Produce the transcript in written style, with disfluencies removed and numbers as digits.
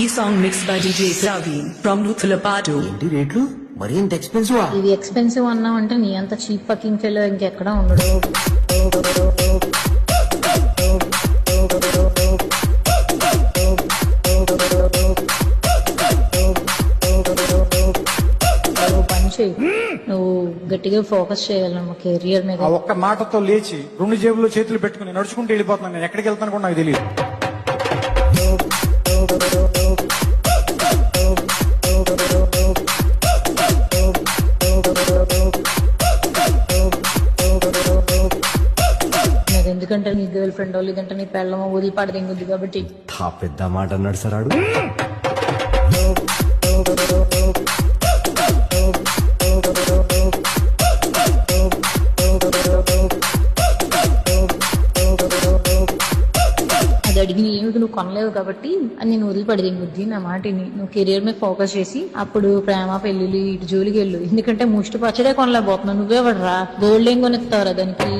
ఈ song mix by DJ Praveen from Nuthulapadu. ఏంటి రేట్లు మరి ఇంత ఎక్స్పెన్సివ్? ఇది ఎక్స్పెన్సివ్ అన్నావంటే నీ అంత చీప్ ఫకింగ్ ఫెలో ఇంకెక్కడ ఉండడు. పని చేయి, నువ్వు గట్టిగా ఫోకస్ చేయాలి మా కెరియర్ మీద. ఆ ఒక్క మాటతో లేచి 2 జేబుల్లో చేతులు పెట్టుకుని నడుచుకుంటూ వెళ్ళిపోతున్నాను. నేను ఎక్కడికి వెళ్తాను కూడా నాకు తెలియదు. ఎందుకంటే నీ గర్ల్ ఫ్రెండ్ లేదంటే నీ పెళ్ళమో వదిలిపాడదింగుద్ది కాబట్టి. పెద్ద మాట అన్నాడు సార్ ఆడు. అది అడిగిన ఏమిటి నువ్వు కొనలేవు కాబట్టి అని నేను వదిలిపడదింగుద్ది. నా మాటిని నువ్వు కెరియర్ మీద ఫోకస్ చేసి అప్పుడు ప్రేమ పెళ్లిళ్ళు ఇటు జోలికి వెళ్ళు. ఎందుకంటే ముష్టి పచ్చడే కొనలేకపోతున్నావు. నువ్వే పడరా, గోల్డ్ ఏం కొనిస్తావురా దానికి.